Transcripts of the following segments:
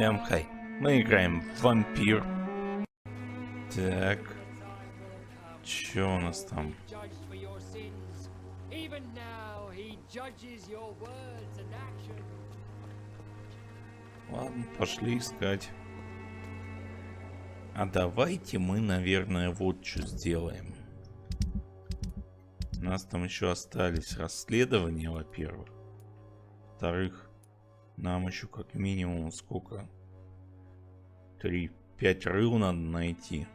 Всем хай. Мы играем в Vampyr. Так. Чё у нас там? Ладно, пошли искать. А давайте мы, наверное, вот что сделаем. У нас там еще остались расследования, во-первых. Во-вторых, нам еще как минимум сколько? 3-5 рыл надо найти.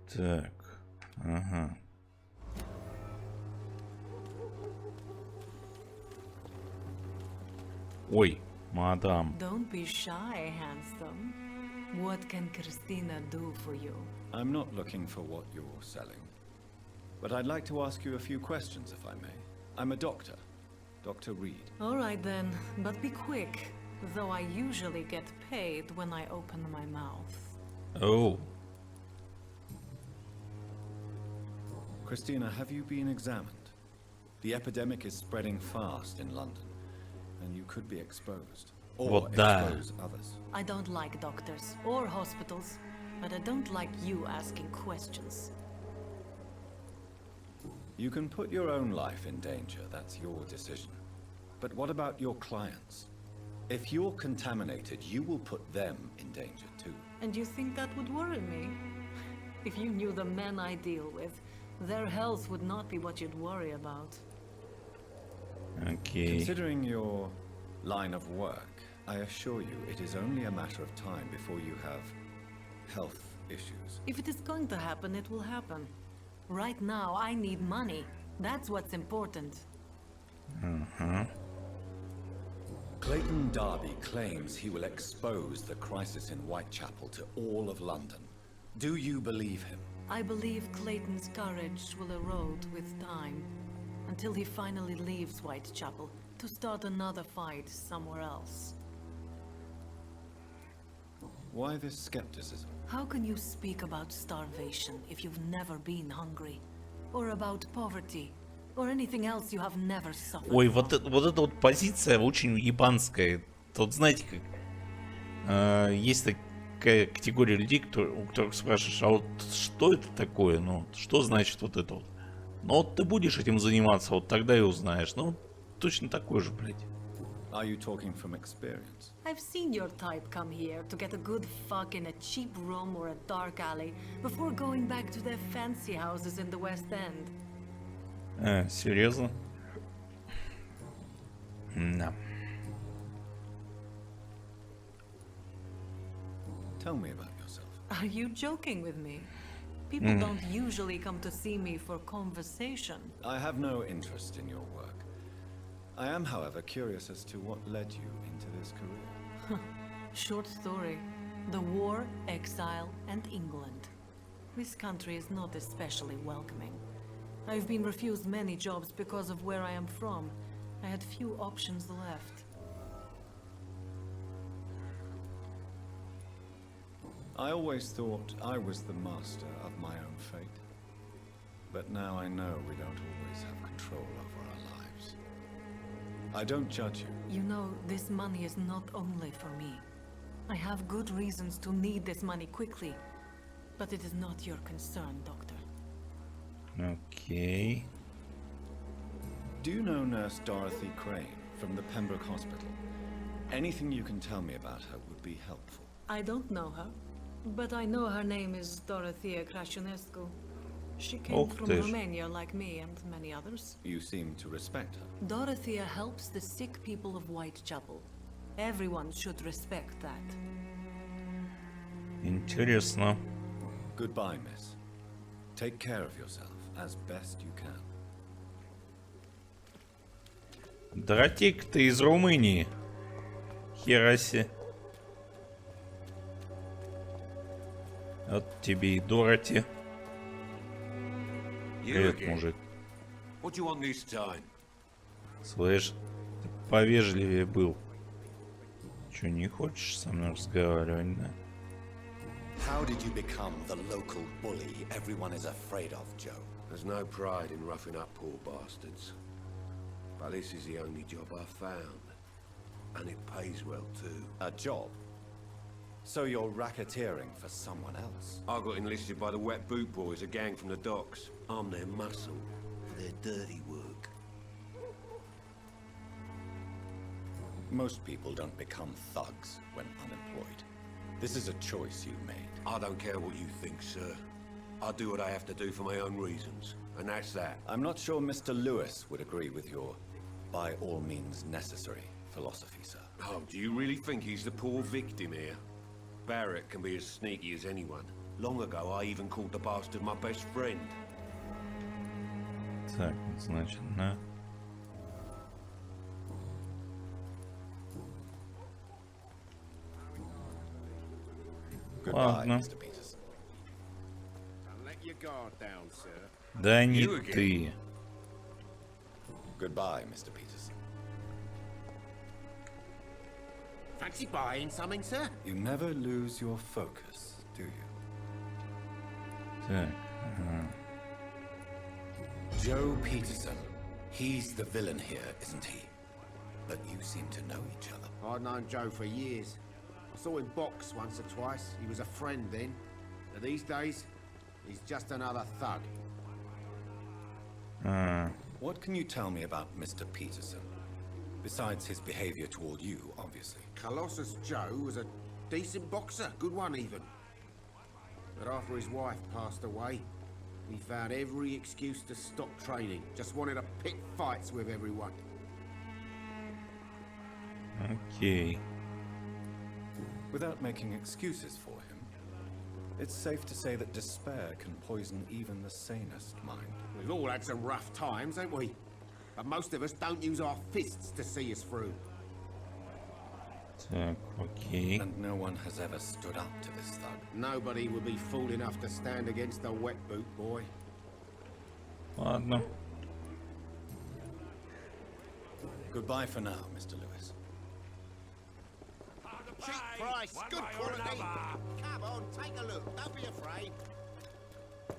Так, ага. Ой, мадам. Don't be shy, handsome. What can Christina do for you? I'm not looking for what you're selling. But I'd like to ask you a few questions, if I may. I'm a doctor. Dr. Reed. All right then, but be quick. Though I usually get paid when I open my mouth. Oh. Christina, have you been examined? The epidemic is spreading fast in London, and you could be exposed. Or expose others. I don't like doctors or hospitals, but I don't like you asking questions. You can put your own life in danger, that's your decision. But what about your clients? If you're contaminated, you will put them in danger too. And you think that would worry me? If you knew the men I deal with, their health would not be what you'd worry about. Okay. Considering your line of work, I assure you it is only a matter of time before you have health issues. If it is going to happen, it will happen. Right now, I need money. That's what's important. Clayton Darby claims he will expose the crisis in Whitechapel to all of London. Do you believe him? I believe Clayton's courage will erode with time, until he finally leaves Whitechapel to start another fight somewhere else. Why this skepticism? How can you speak about starvation if you've never been hungry? Or about poverty? Or anything else you have never suffered? Ой, вот эта вот позиция очень ебанская. Тут знаете как... есть такая категория людей, у которых спрашиваешь, а вот что это такое? Ну, что значит вот это вот? Ну вот ты будешь этим заниматься, вот тогда и узнаешь. Ну, точно такой же, блядь. Are you talking from experience? I've seen your type come here to get a good fuck in a cheap room or a dark alley before going back to their fancy houses in the West End. Серьезно? Да. Tell me about yourself. Are you joking with me? People don't usually come to see me for conversation. I have no interest in your work. I am, however, curious as to what led you into this career. Short story. The war, exile, and England. This country is not especially welcoming. I've been refused many jobs because of where I am from. I had few options left. I always thought I was the master of my own fate. But now I know we don't always have control over our lives. I don't judge you. You know, this money is not only for me. I have good reasons to need this money quickly. But it is not your concern, Doctor. Okay. Do you know Nurse Dorothy Crane from the Pembroke Hospital? Anything you can tell me about her would be helpful. I don't know her, but I know her name is Dorothea Crasionescu. She came from Romania like me and many others. You seem to respect her. Dorothea helps the sick people of Whitechapel. Everyone should respect that. Интересно. Goodbye, miss. Take care of yourself as best you can. Доротик, ты из Румынии. Хераси. Вот тебе и Дороти. Привет, мужик. Слышь, ты повежливее был. Че, не хочешь со мной разговаривать, да? How did you become the local bully everyone is afraid of, Joe? There's no pride in roughing up poor bastards. But this is the only job I found. And it pays well too. A job? So you're racketeering for someone else? I got enlisted by the Wet Boot Boys, a gang from the docks. I'm their muscle for their dirty work. Most people don't become thugs when unemployed. This is a choice you made. I don't care what you think, sir. I do what I have to do for my own reasons. And that's that. I'm not sure Mr. Lewis would agree with your by all means necessary philosophy, sir. Oh, do you really think he's the poor victim here? Barrett can be as sneaky as anyone. Long ago, I even called the bastard my best friend. Так, значит, на. Goodbye, Ладно. Mr. Peterson. Don't let your guard down, sir. Да не You again. ты. Goodbye, Mr. Peterson. Fancy buying something, sir? You never lose your focus, do you? Так, ага. Joe Peterson. He's the villain here, isn't he? But you seem to know each other. I'd known Joe for years. I saw him box once or twice. He was a friend then. But these days, he's just another thug. What can you tell me about Mr. Peterson? Besides his behavior toward you, obviously. Colossus Joe was a decent boxer, good one even. But after his wife passed away, he found every excuse to stop training. Just wanted to pick fights with everyone. Окей. Without making excuses for him, it's safe to say that despair can poison even the sanest mind. We've all had some rough times, ain't we? But most of us don't use our fists to see us through. Так, окей. And no one has ever stood up to this thug. Nobody would be fool enough to stand against the Wet Boot Boy. Ладно. Goodbye for now, Mr. Lewis. Cheap price, good quality. Come on, take a look. Don't be afraid.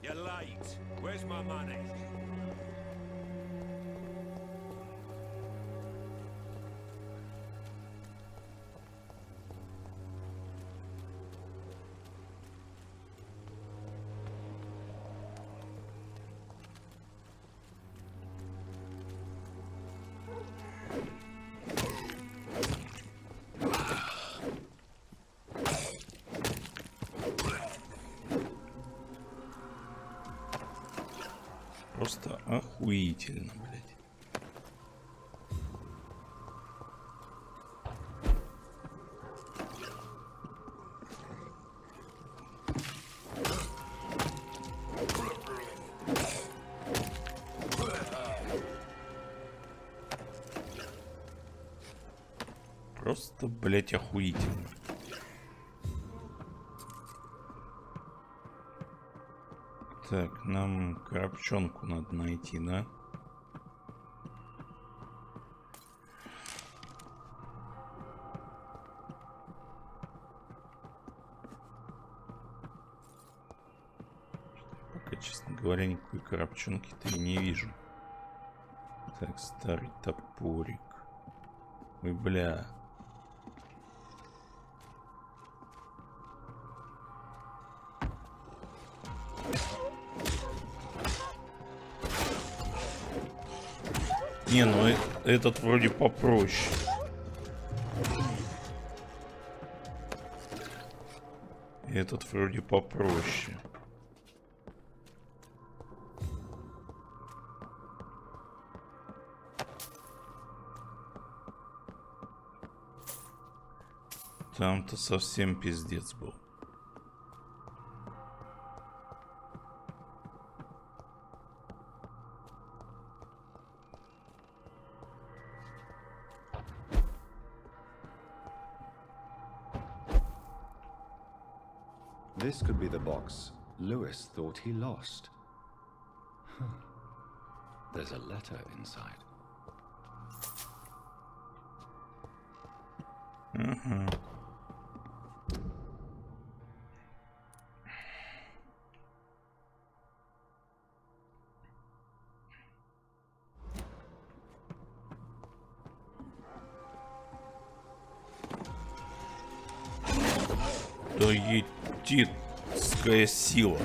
You're late. Where's my money? Просто охуительно, блядь. Просто, блядь, охуительно. Так, нам коробчонку надо найти, да? Пока, честно говоря, никакой коробчонки-то и не вижу. Так, старый топорик. Ой, бля. Не, ну этот вроде попроще. Этот вроде попроще. Там-то совсем пиздец был. This could be the box Lewis thought he lost. Huh. There's a letter inside. Лютоедитская сила.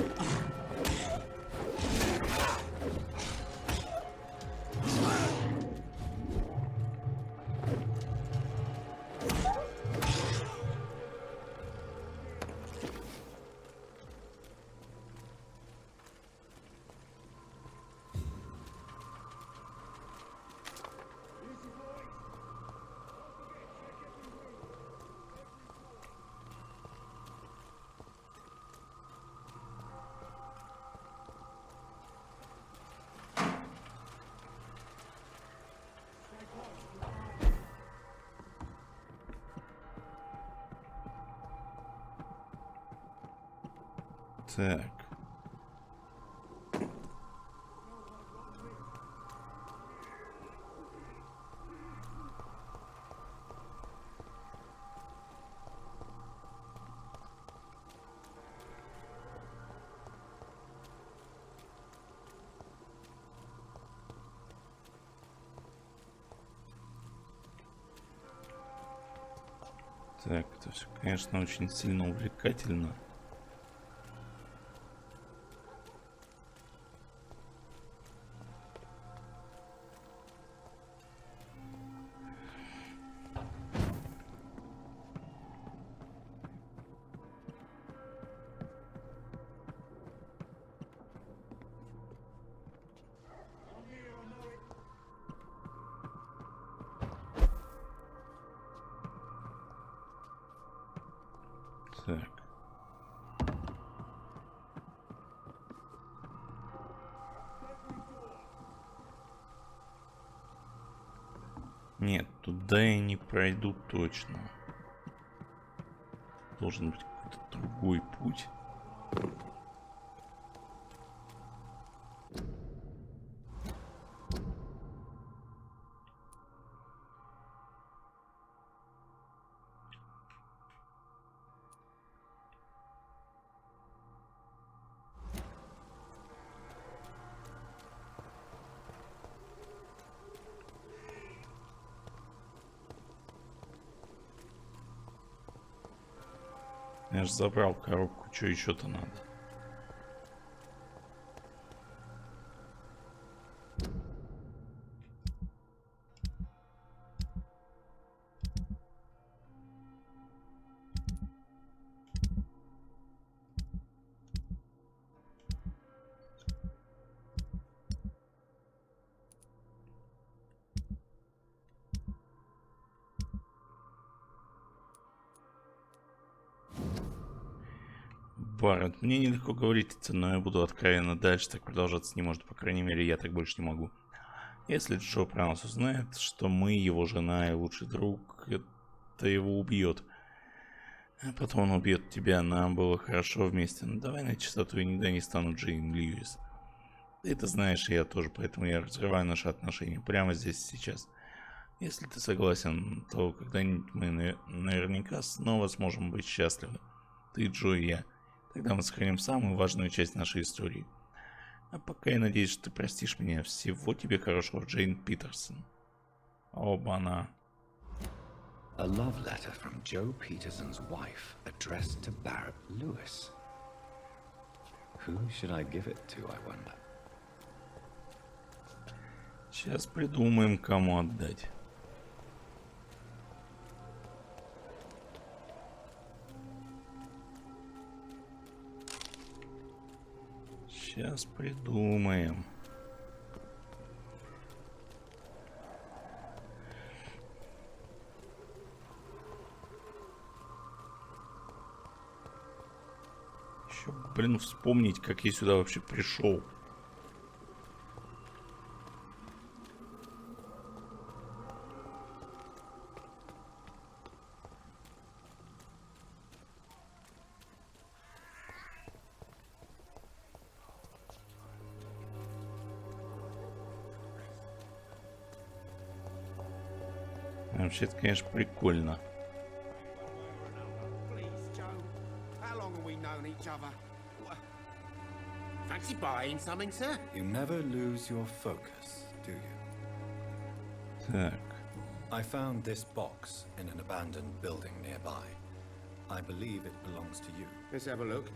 Так. Так, это все, конечно, очень сильно увлекательно. Так. Нет, туда я не пройду точно. Должен быть какой-то другой путь. Я же забрал коробку, что еще-то надо. Барретт, мне нелегко говорить это, но я буду откровенно дальше, так продолжаться не может, по крайней мере, я так больше не могу. Если Джо про нас узнает, что мы его жена и лучший друг, это его убьет. А потом он убьет тебя, нам было хорошо вместе. Ну давай на чистоту, я никогда не стану Джейн Льюис. Ты это знаешь, и я тоже, поэтому я разрываю наши отношения прямо здесь и сейчас. Если ты согласен, то когда-нибудь мы наверняка снова сможем быть счастливы. Ты, Джо и я. Тогда мы сохраним самую важную часть нашей истории. А пока я надеюсь, что ты простишь меня. Всего тебе хорошего, Джейн Питерсон. Оба-на. A love letter from Joe Peterson's wife, addressed to Barrett Lewis. Who should I give it to, I wonder? Сейчас придумаем, кому отдать. Сейчас придумаем. Еще, блин, вспомнить, как я сюда вообще пришел. Вообще, это, конечно, прикольно. Please, Joe. How long have we known each other? Fancy buying something, sir? You never lose your focus, do you? Так. I found this box in an abandoned building nearby. I believe it belongs to you. Let's have a look.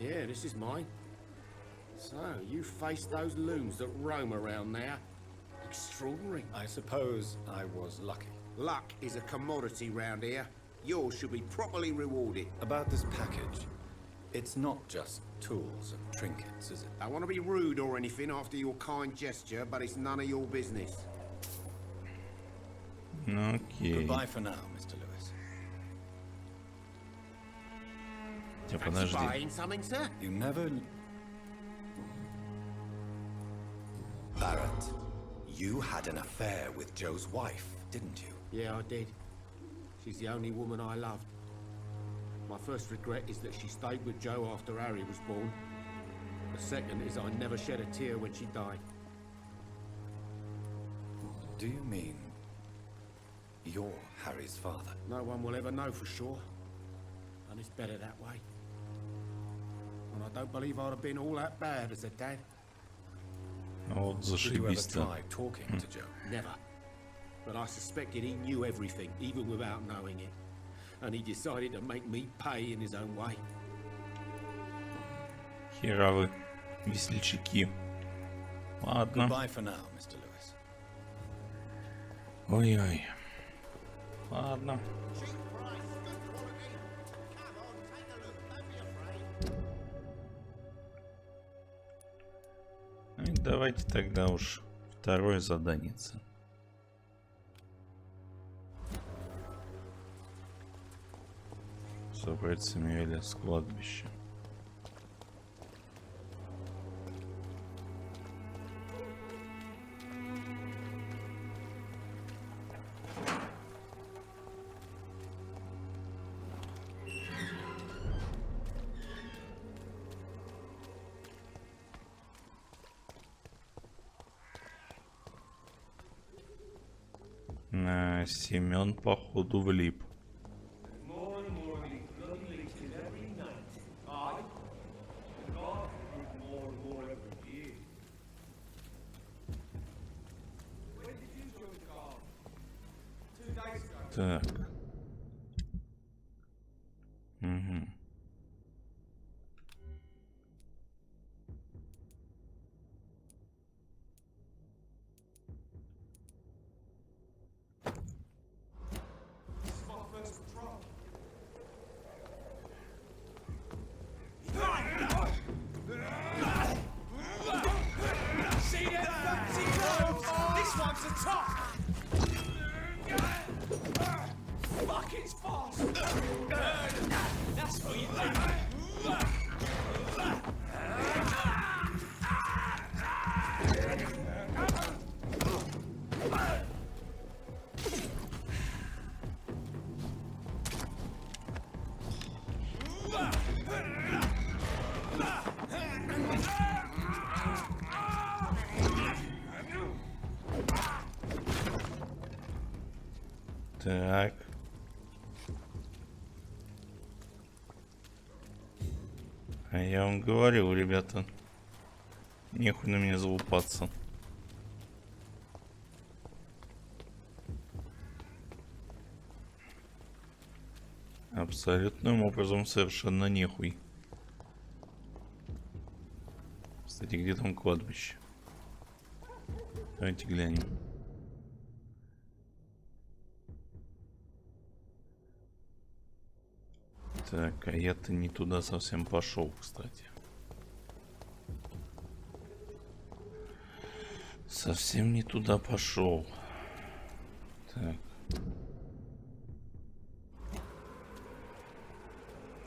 Yeah, this is mine. So, you faced those loons that roam around there. Extraordinary. I suppose I was lucky. Luck is a commodity round here. Yours should be properly rewarded. About this package, it's not just tools and trinkets, is it? I want to be rude or anything after your kind gesture, but it's none of your business. Окей. Goodbye for now, Mr. Lewis. Подожди. Buying something, sir? You never... Barrett, you had an affair with Joe's wife, didn't you? Yeah, I did. She's the only woman I loved. My first regret is that she stayed with Joe after Harry was born. The second is I never shed a tear when she died. Do you mean you're Harry's father? No one will ever know for sure. And it's better that way. And I don't believe I'd have been all that bad as a dad. Вот Did you ever зашибись-то. try talking to Joe? Never. But I suspected he knew everything, even without knowing it. And he decided to make me pay in his own way. Херавы весельчаки. Ладно. Goodbye for now, Mr. Lewis. Ой-ой. Ладно. Ну и давайте тогда уж второе заданице. Собрать Самуэля с кладбища. Семен походу влип. Так. Угу. See them fancy clothes? This one's a top! Fuck, it's fast! That's what you do! Так. А я вам говорил, ребята, нехуй на меня залупаться. Абсолютным образом совершенно нехуй. Кстати, где там кладбище? Давайте глянем. Так, а я-то не туда совсем пошел, кстати. Совсем не туда пошел. Так.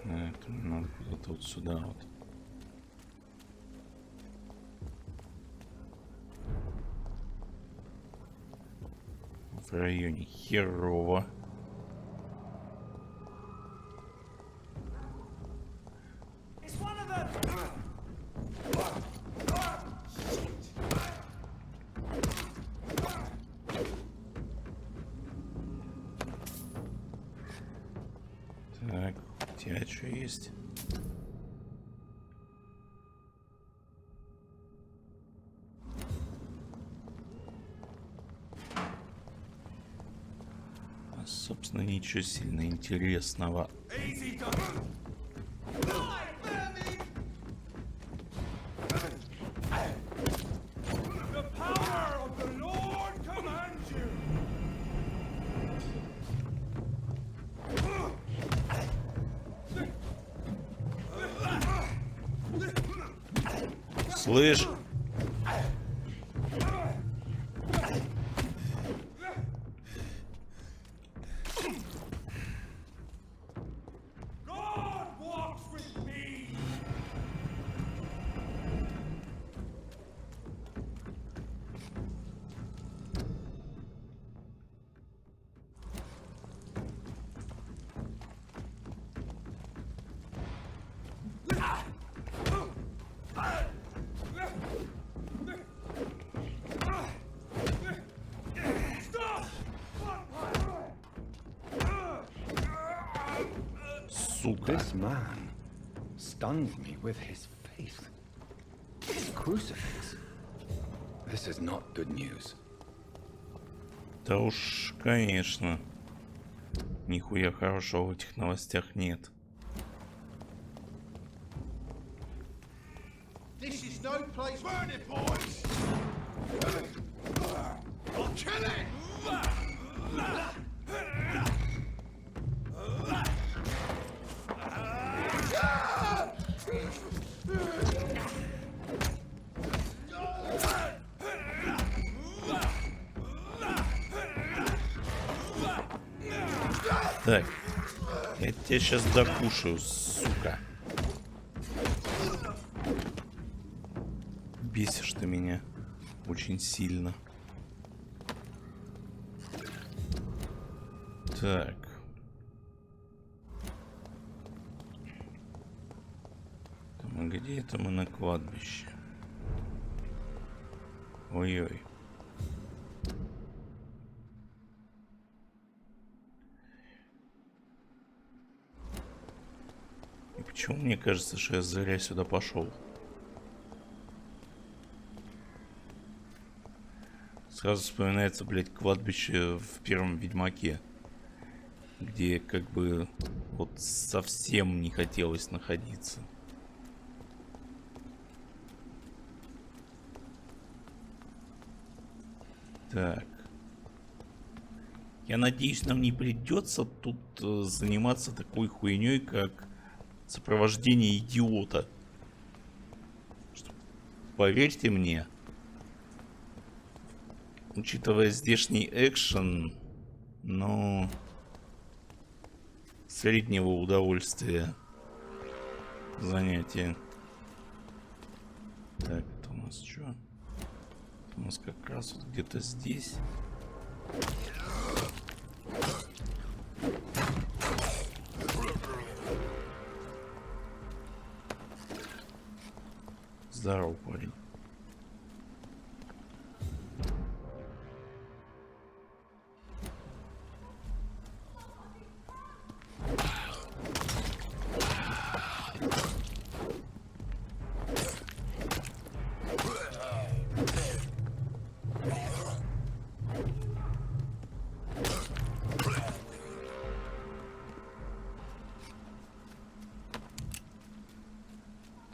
Это мне надо куда-то вот сюда вот. В районе херово. Так, у тебя что есть? Собственно, ничего сильно интересного. The power of the Lord commands you. Слышь? God walks with me. Сука. This man stunned me with his faith. His crucifix. This is not good news. Да уж, конечно. Нихуя хорошего в этих новостях нет. This is no place. Burn it, boys. I'll kill it. Так, я тебя сейчас докушаю, сука. Бесишь ты меня очень сильно. Так. А где это мы на кладбище? Ой-ой. И почему мне кажется, что я зря сюда пошел? Сразу вспоминается, блядь, кладбище в первом Ведьмаке, где как бы вот совсем не хотелось находиться. Так. Я надеюсь, нам не придется тут заниматься такой хуйней, как сопровождение идиота. Что, поверьте мне, учитывая здешний экшен, но среднего удовольствия занятие. Так, это у нас что? Это у нас как раз вот где-то здесь. Здорово, парень.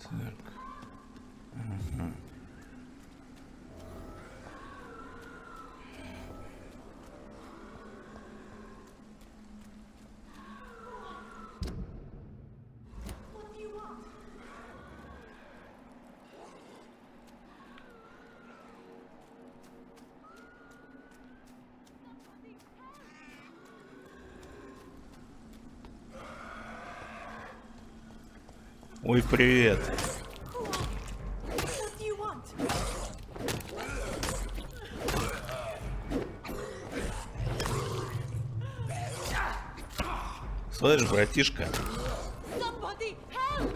Так. Ага. Ой, привет. What do you want? Слышь, братишка. Somebody help!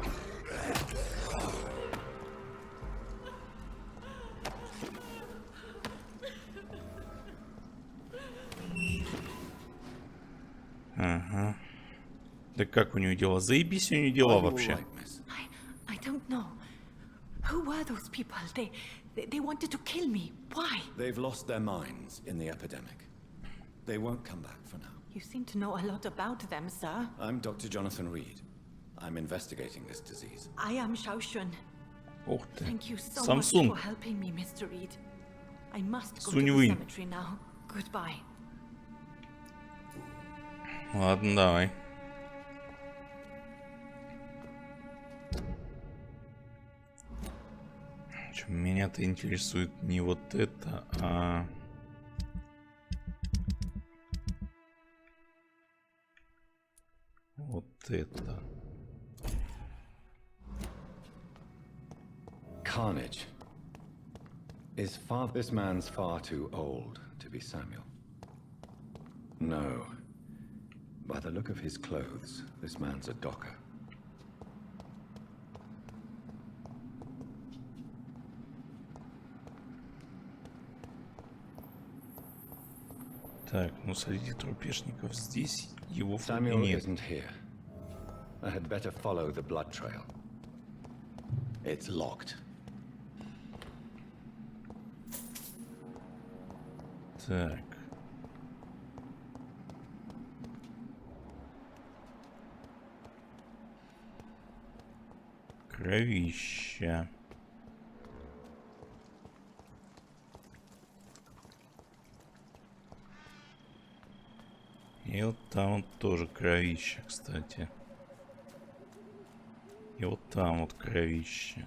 Ага. Да как у нее дела? Заебись у нее дела вообще. I don't know. Who were those people? They wanted to kill me. Why? They've lost their minds in the epidemic. They won't come back for now. You seem to know a lot about them, sir. I'm Dr. Jonathan Reed. I'm investigating this disease. I am Shaoshun. Ух ты. Thank you so Samsung. much for helping me, Mr. Reed. I must go to Сунь the Вынь. cemetery now. Goodbye. Ладно, давай. Чё, меня-то интересует не вот это, а... вот это. Carnage. This man's far too old to be Samuel. No. By the look of his clothes, this man's a docker. Так, ну среди трупешников здесь его фото Samuel нет. isn't here. I had better follow the blood trail. It's locked. Так. Кровища. И вот там вот тоже кровища, кстати. И вот там вот кровища.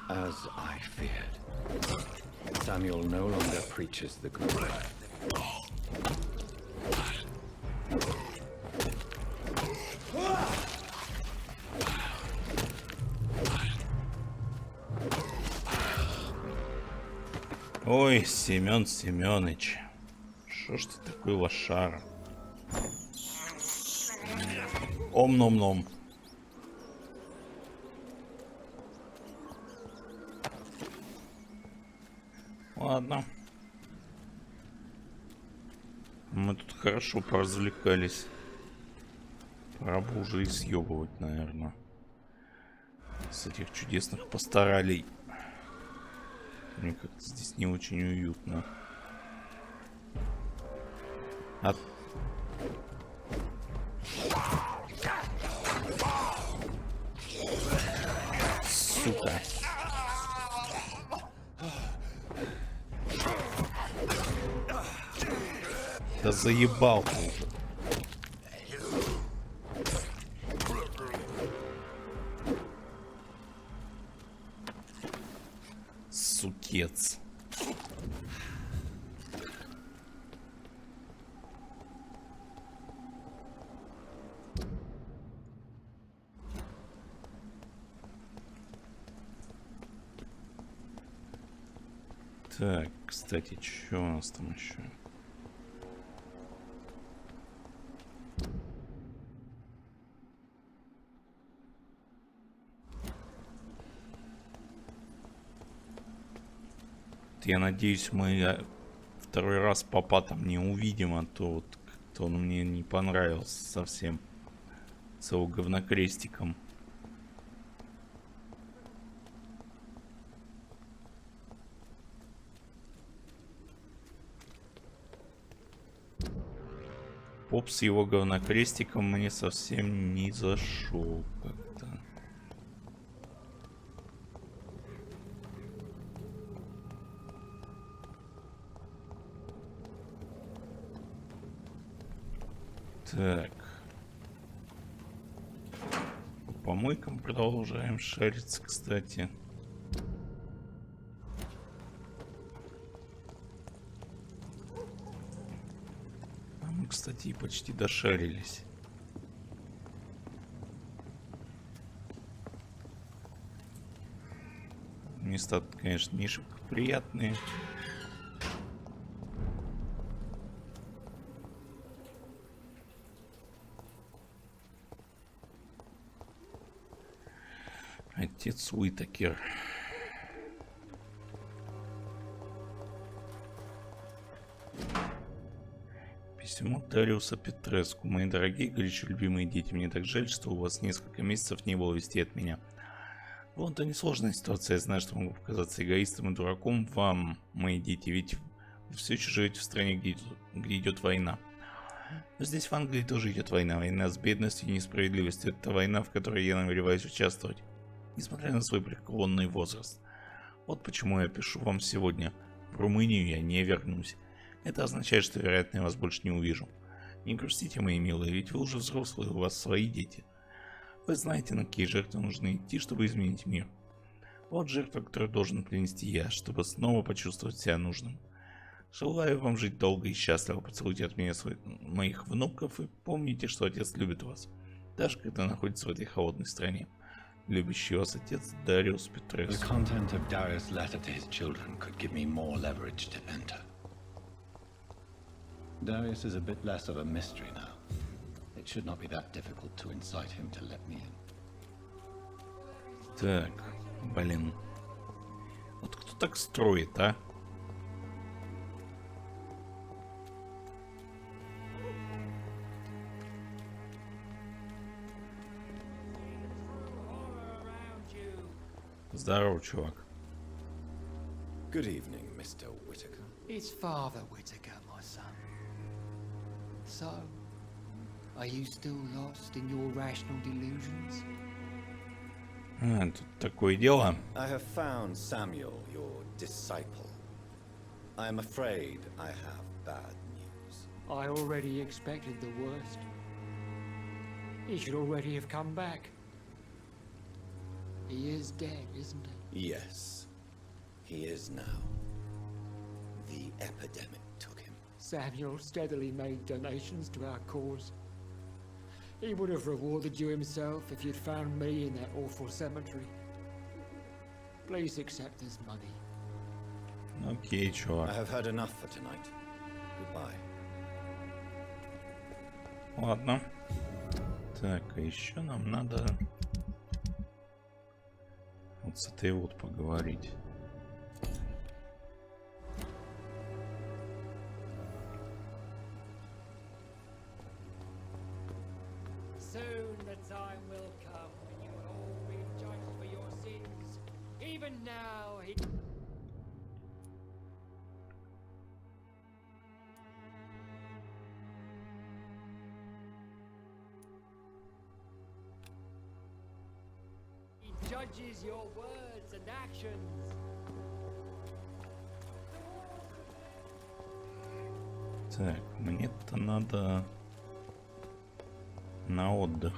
As I feared. Samuel no longer preaches the good word. Ой, Семен Семенович. Что ж ты такой лошара? Ом-ном-ном. Ладно. Мы тут хорошо поразвлекались. Пора бы уже и съебывать, наверное. С этих чудесных пасторалей. Мне как-то здесь не очень уютно. Сука. Да заебал ты уже. Сукец. Так, кстати, что у нас там еще? Я надеюсь, мы второй раз папа там не увидим, а то вот как-то он мне не понравился совсем. С его говнокрестиком. Поп с его говнокрестиком мне совсем не зашел как-то. Так. По помойкам продолжаем шариться, кстати. А мы, кстати, и почти дошарились. Места тут, конечно, не шибко приятные. Отец Уитакер. Письмо Дариуса Петреску. Мои дорогие, горячо любимые дети, мне так жаль, что у вас несколько месяцев не было вести от меня. Вот это несложная ситуация. Я знаю, что могу показаться эгоистом и дураком вам, мои дети, ведь вы все еще живете в стране, где идет война. Но здесь в Англии тоже идет война. Война с бедностью и несправедливостью. Это война, в которой я намереваюсь участвовать, несмотря на свой преклонный возраст. Вот почему я пишу вам сегодня. В Румынию я не вернусь. Это означает, что, вероятно, я вас больше не увижу. Не грустите, мои милые, ведь вы уже взрослые, у вас свои дети. Вы знаете, на какие жертвы нужно идти, чтобы изменить мир. Вот жертва, которую должен принести я, чтобы снова почувствовать себя нужным. Желаю вам жить долго и счастливо. Поцелуйте от меня моих внуков и помните, что отец любит вас, даже когда находится в этой холодной стране. Любящий вас отец Дариус Петрес. The content of Darius' letter to his children could give me more leverage to enter. Darius is a bit less of a mystery now. It should not be that difficult to incite him to let me in. Так, блин. Вот кто так строит, а? Здорово, чувак. Good evening, Mr. Whitaker. It's Father Whitaker, my son. So, are you still lost in your rational delusions? Тут такое дело. I have found Samuel, your disciple. I am afraid I have bad news. I already expected the worst. He should already have come back. He is dead, isn't he? Yes, he is now. The epidemic took him. Samuel steadily made donations to our cause. He would have rewarded you himself if you'd found me in that awful cemetery. Please accept this money. Окей, I чувак. have heard enough for tonight. Goodbye. Ладно. Так, а еще нам надо вот с этой вот поговорить. Soon the time will come when you will all be judged for your sins. Even now, he... He judges your words and actions. Так, мне-то надо на отдых.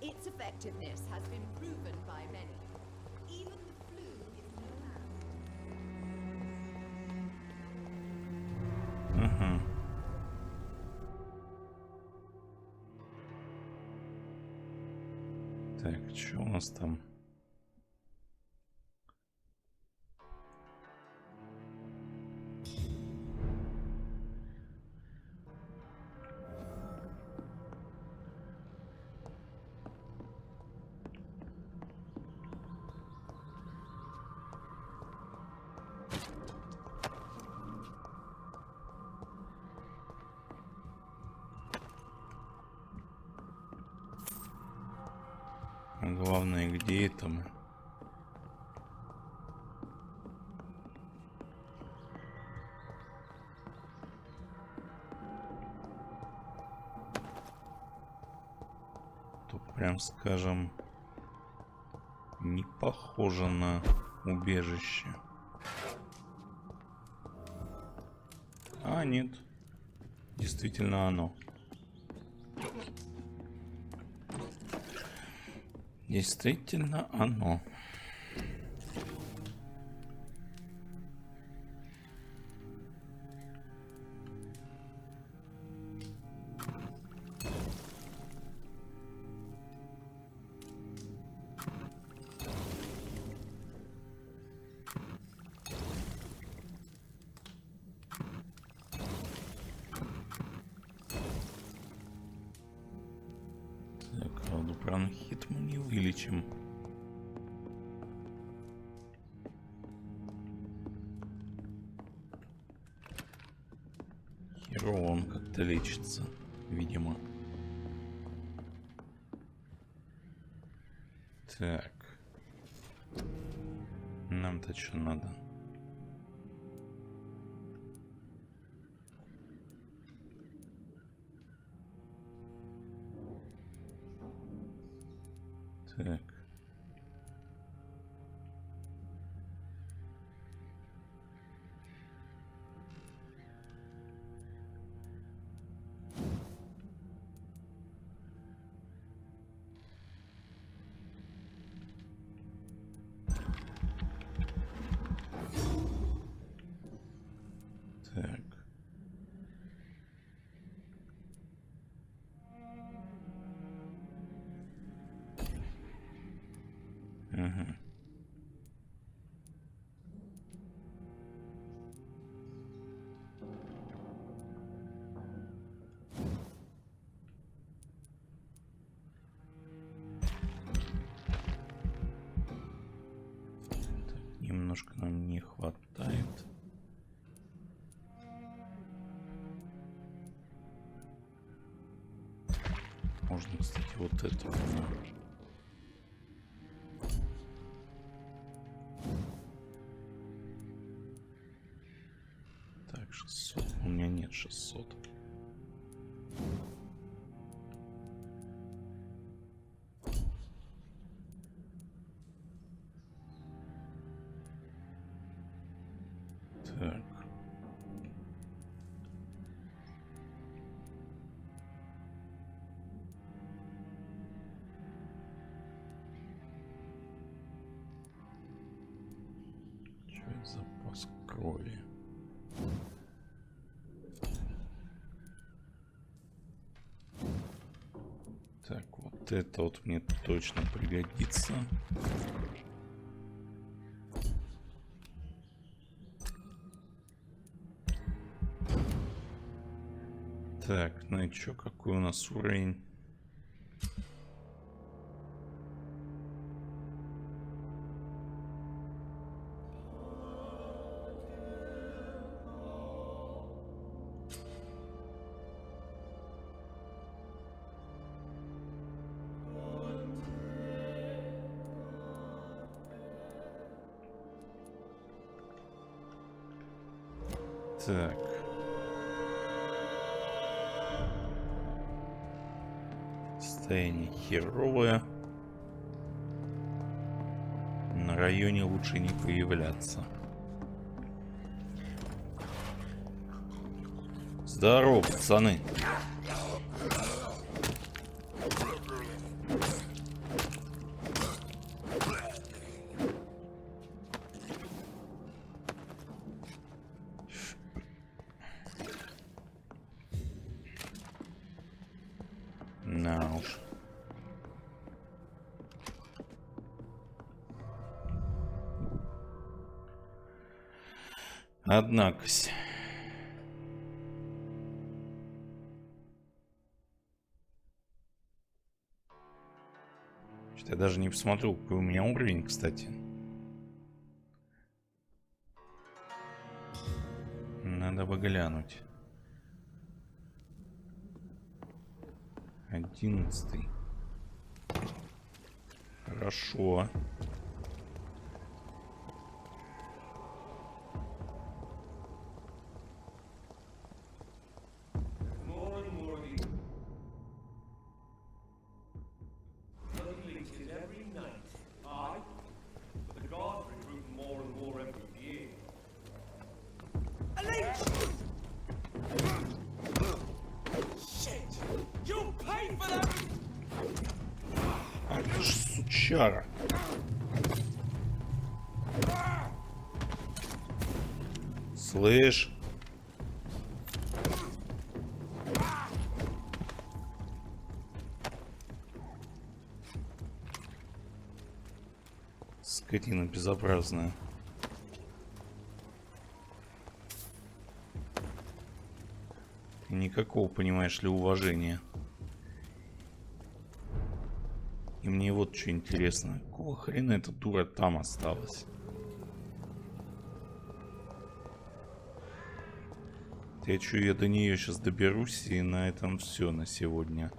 Its effectiveness has been proven by many. Even the flu is no match. Ага. Так, что у нас там? Главное, где это мы? Тут, прям скажем, не похоже на убежище. А, нет. Действительно оно. Действительно оно. Так, правда, бронхит мы не вылечим. Херово он как-то лечится, видимо. Так. Нам-то что надо? Так. Так. Ага. Так, немножко нам не хватает. Можно, кстати, вот это. Так, 600. У меня нет 600. Так. Что это за запас крови? Так, вот это вот мне точно пригодится. Так, ну и чё, какой у нас уровень? Так. Состояние херовое. На районе лучше не появляться. Здорово, пацаны. На уж. Однако-с. Что-то я даже не посмотрел, какой у меня уровень, кстати. Надо бы глянуть. 11. Хорошо. Ах ты ж сучара. Слышь? Скотина безобразная. Никакого, понимаешь ли, уважения. И мне вот что интересно. Какого хрена эта дура там осталась? Я чую, я до нее сейчас доберусь, и на этом все на сегодня.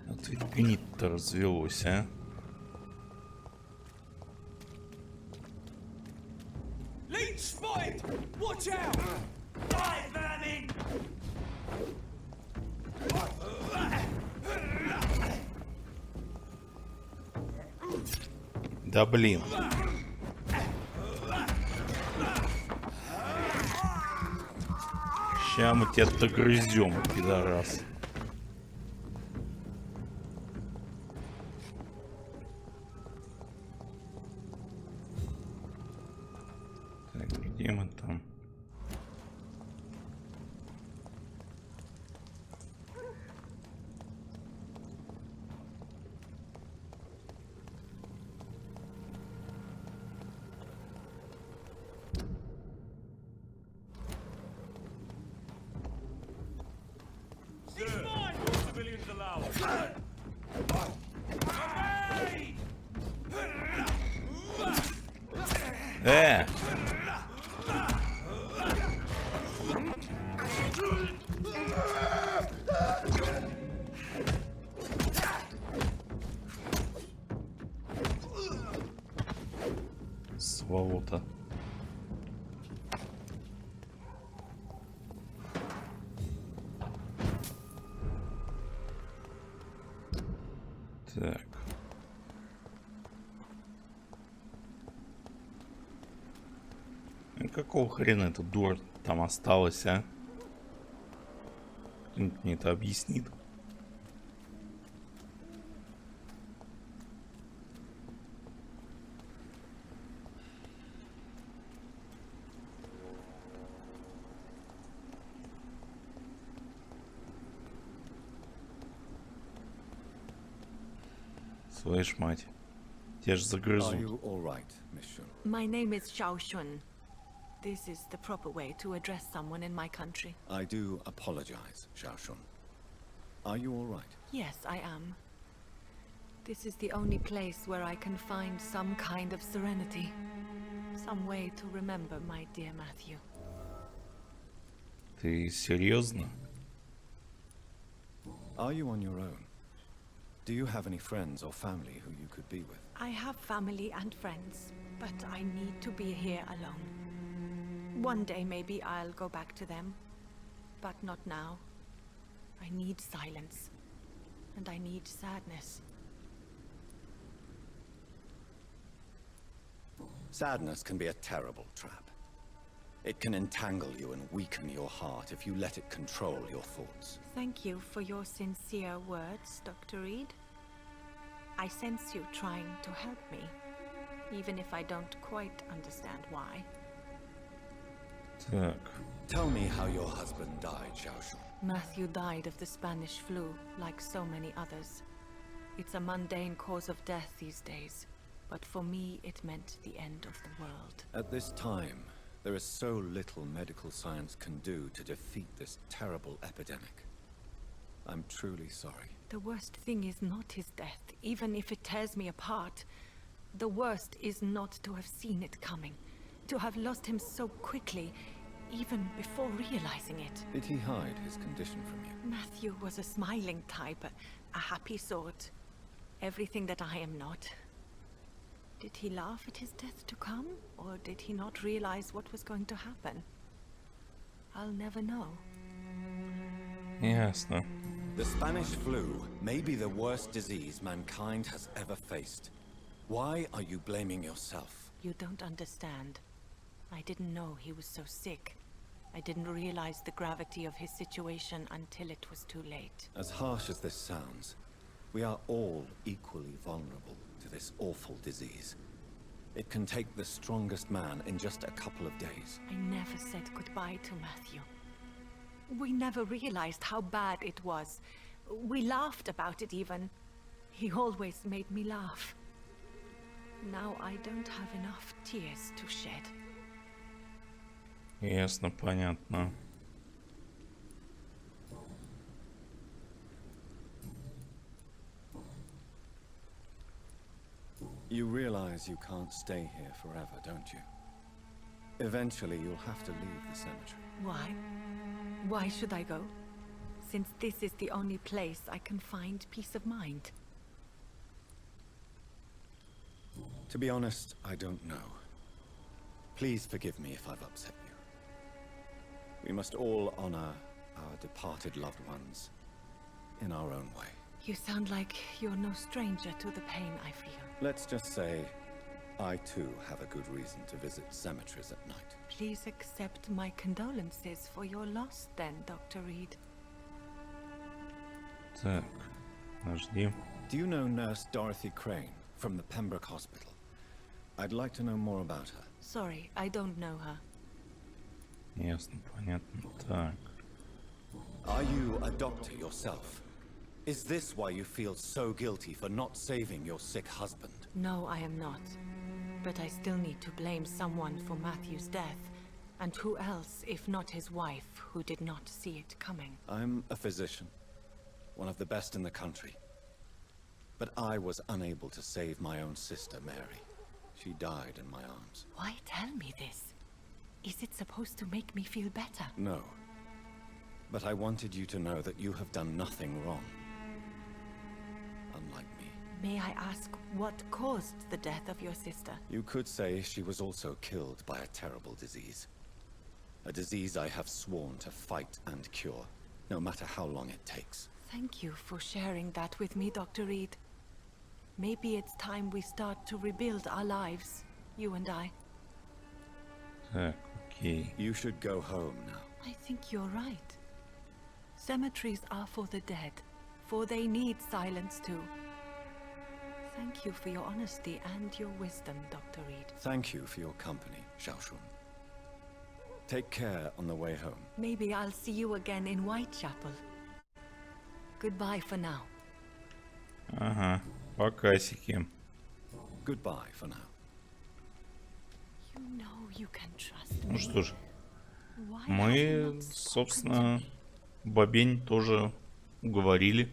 Вот ведь гнид-то развелось, а? Leech spotted! Watch out! Die, vermin! Да блин. Ща мы тебя догрызем, пидорас. Так, где мы там? Cease mine! No civilians allowed! Obey! Сволота. Так. Какого хрена эта дура там осталась, а? Кто-нибудь мне это объяснит? Слышь, мать. Тебя же Are загрызут. you all right, Miss Shun? My name is Xiao Shun. This is the proper way to address someone in my country. I do apologize, Xiao Shun. Are you all right? Yes, I am. This is the only place where I can find some kind of serenity. Some way to remember my dear Matthew. Ты серьезно? Are you on your own? Do you have any friends or family who you could be with? I have family and friends, but I need to be here alone. One day maybe I'll go back to them, but not now. I need silence, and I need sadness. Sadness can be a terrible trap. It can entangle you and weaken your heart if you let it control your thoughts. Thank you for your sincere words, Dr. Reed. I sense you trying to help me, even if I don't quite understand why. Так. Tell me how your husband died, Xiao Shun. Matthew died of the Spanish flu, like so many others. It's a mundane cause of death these days, but for me it meant the end of the world. At this time, there is so little medical science can do to defeat this terrible epidemic. I'm truly sorry. The worst thing is not his death, even if it tears me apart. The worst is not to have seen it coming, to have lost him so quickly, even before realizing it. Did he hide his condition from you? Matthew was a smiling type, a happy sort. Everything that I am not. Did he laugh at his death to come, or did he not realize what was going to happen? I'll never know. Ясно. The Spanish flu may be the worst disease mankind has ever faced. Why are you blaming yourself? You don't understand. I didn't know he was so sick. I didn't realize the gravity of his situation until it was too late. As harsh as this sounds, we are all equally vulnerable to this awful disease. It can take the strongest man in just a couple of days. I never said goodbye to Matthew. We never realized how bad it was. We laughed about it even. He always made me laugh. Now I don't have enough tears to shed. Ясно, понятно. You realize you can't stay here forever, don't you? Eventually, you'll have to leave the cemetery. Why? Why should I go? Since this is the only place I can find peace of mind. To be honest, I don't know. Please forgive me if I've upset you. We must all honor our departed loved ones in our own way. You sound like you're no stranger to the pain I feel. Let's just say, I too have a good reason to visit cemeteries at night. Please accept my condolences for your loss then, Dr. Reed. Так, подожди. Do you know Nurse Dorothy Crane from the Pembroke Hospital? I'd like to know more about her. Sorry, I don't know her. Ясно, понятно. Так. Are you a doctor yourself? Is this why you feel so guilty for not saving your sick husband? No, I am not. But I still need to blame someone for Matthew's death. And who else, if not his wife, who did not see it coming? I'm a physician, one of the best in the country. But I was unable to save my own sister, Mary. She died in my arms. Why tell me this? Is it supposed to make me feel better? No. But I wanted you to know that you have done nothing wrong. Unlike me. May I ask what caused the death of your sister? You could say she was also killed by a terrible disease. A disease I have sworn to fight and cure, no matter how long it takes. Thank you for sharing that with me, Dr. Reed. Maybe it's time we start to rebuild our lives, you and I. Так, окей. You should go home now. I think you're right. Cemeteries are for the dead, for they need silence too. Thank you for your honesty and your wisdom, Dr. Reed. Thank you for your company, Xiaoshun. Take care on the way home. Maybe I'll see you again in Whitechapel. Goodbye for now. Ага, покасики. Goodbye for now. You know you can trust Ну me. что ж, Why have you мы, not spoken to собственно, me? Бобень тоже уговорили.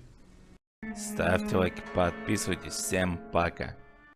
Ставьте лайки, подписывайтесь. Всем пока.